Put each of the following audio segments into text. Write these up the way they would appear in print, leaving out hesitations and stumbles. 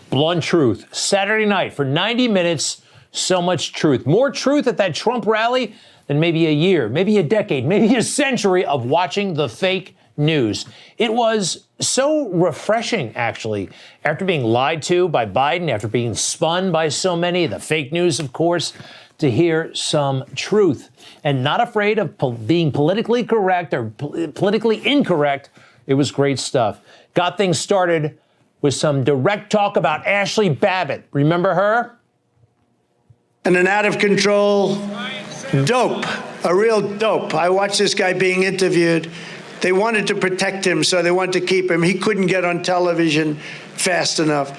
Blunt truth. Saturday night for 90 minutes, so much truth. More truth at that Trump rally than maybe a year, maybe a decade, maybe a century of watching the fake news. It was so refreshing, actually, after being lied to by Biden, after being spun by so many, the fake news, of course, to hear some truth and not afraid of being politically correct or politically incorrect. It was great stuff. Got things started with some direct talk about Ashley Babbitt. Remember her? And an out-of-control dope, a real dope. I watched this guy being interviewed. They wanted to protect him, so they wanted to keep him. He couldn't get on television fast enough.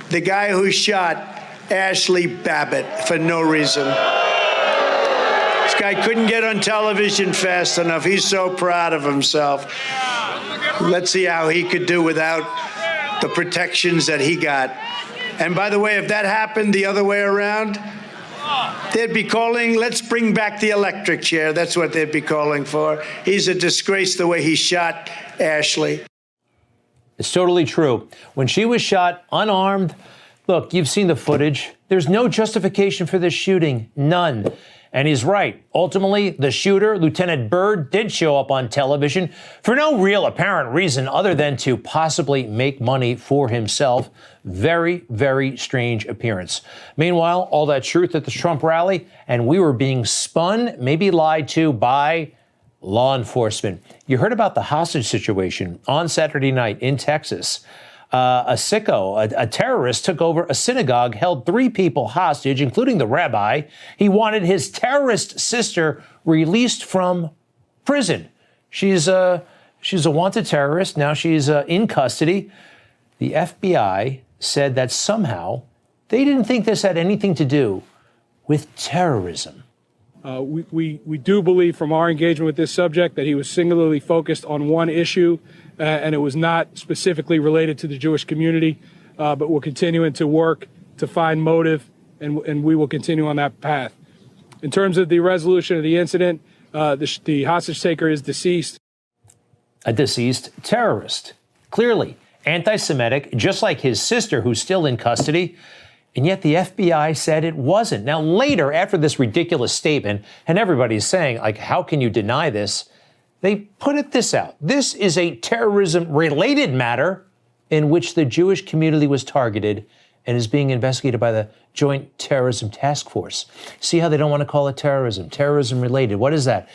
The guy who shot Ashley Babbitt for no reason. This guy couldn't get on television fast enough. He's so proud of himself. Let's see how he could do without the protections that he got. And by the way, if that happened the other way around, they'd be calling, let's bring back the electric chair. That's what they'd be calling for. He's a disgrace the way he shot Ashley. It's totally true. When she was shot unarmed, look, you've seen the footage. There's no justification for this shooting. None. And he's right. Ultimately, the shooter, Lieutenant Byrd, did show up on television for no real apparent reason other than to possibly make money for himself. Very, very strange appearance. Meanwhile, all that truth at the Trump rally, and we were being spun, maybe lied to by law enforcement. You heard about the hostage situation on Saturday night in Texas. A sicko, a terrorist, took over a synagogue, held 3 people hostage, including the rabbi. He wanted his terrorist sister released from prison. She's a wanted terrorist. Now she's in custody. The FBI said that somehow they didn't think this had anything to do with terrorism. We do believe from our engagement with this subject that he was singularly focused on one issue, and it was not specifically related to the Jewish community, but we're continuing to work to find motive, and we will continue on that path. In terms of the resolution of the incident, the hostage taker is deceased. A deceased terrorist, clearly anti-Semitic, just like his sister, who's still in custody. And yet the FBI said it wasn't. Now, later, after this ridiculous statement, and everybody's saying, like, how can you deny this? They put this out. This is a terrorism-related matter in which the Jewish community was targeted and is being investigated by the Joint Terrorism Task Force. See how they don't want to call it terrorism? Terrorism-related. What is that?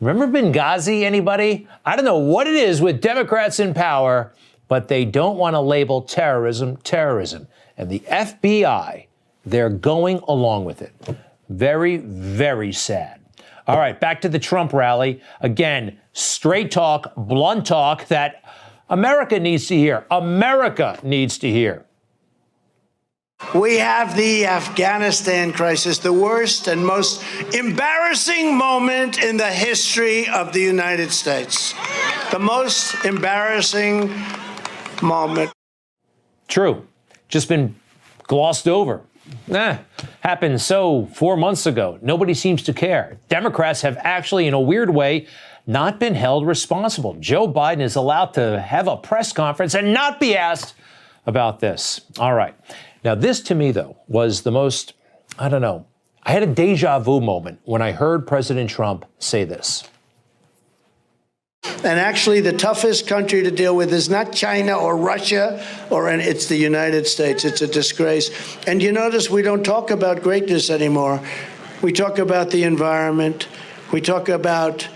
Remember Benghazi, anybody? I don't know what it is with Democrats in power, but they don't want to label terrorism terrorism. And the FBI, they're going along with it. Very, very sad. All right, back to the Trump rally. Again, straight talk, blunt talk that America needs to hear. America needs to hear. We have the Afghanistan crisis, the worst and most embarrassing moment in the history of the United States. The most embarrassing moment. True. Just been glossed over. Happened 4 months ago. Nobody seems to care. Democrats have actually, in a weird way, not been held responsible. Joe Biden is allowed to have a press conference and not be asked about this. All right. Now, this to me, though, was the most, I don't know, I had a deja vu moment when I heard President Trump say this. And actually, the toughest country to deal with is not China or Russia, it's the United States. It's a disgrace. And you notice we don't talk about greatness anymore. We talk about the environment. We talk about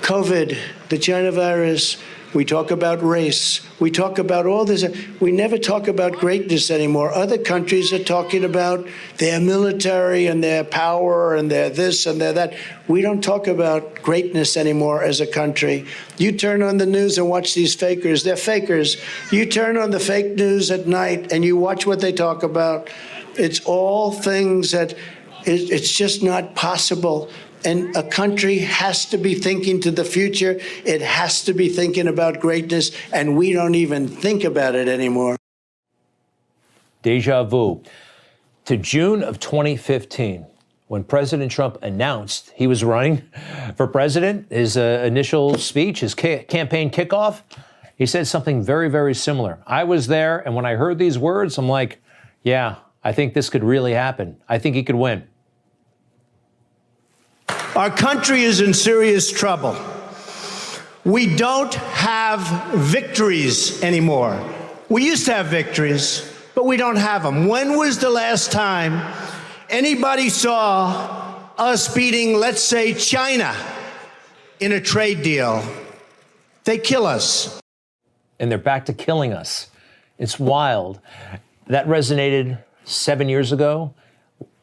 COVID, the China virus. We talk about race. We talk about all this. We never talk about greatness anymore. Other countries are talking about their military and their power and their this and their that. We don't talk about greatness anymore as a country. You turn on the news and watch these fakers. They're fakers. You turn on the fake news at night and you watch what they talk about. It's all things that it's just not possible. And a country has to be thinking to the future. It has to be thinking about greatness, and we don't even think about it anymore. Deja vu to June of 2015, when President Trump announced he was running for president. His initial speech, his campaign kickoff, He said something very, very similar. I was there, and when I heard these words, I'm like, yeah, I think this could really happen. I think he could win. Our country is in serious trouble. We don't have victories anymore. We used to have victories, but we don't have them. When was the last time anybody saw us beating, let's say, China in a trade deal? They kill us. And they're back to killing us. It's wild. That resonated 7 years ago.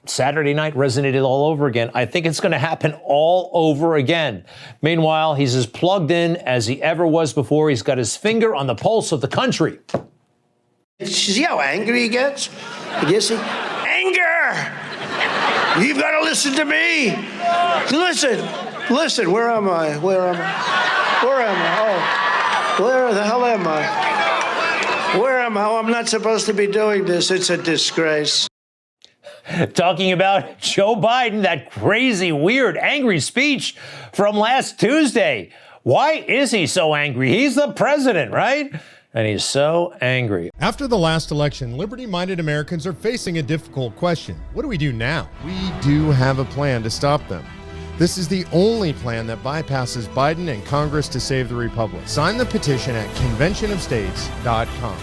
Saturday night resonated all over again. I think it's going to happen all over again. Meanwhile, he's as plugged in as he ever was before. He's got his finger on the pulse of the country. See how angry he gets? You see? Anger! You've got to listen to me. Listen, where am I? Where am I? Oh, where the hell am I? Where am I? Oh, I'm not supposed to be doing this. It's a disgrace. Talking about Joe Biden, that crazy, weird, angry speech from last Tuesday. Why is he so angry? He's the president, right? And he's so angry. After the last election, liberty-minded Americans are facing a difficult question. What do we do now? We do have a plan to stop them. This is the only plan that bypasses Biden and Congress to save the republic. Sign the petition at conventionofstates.com.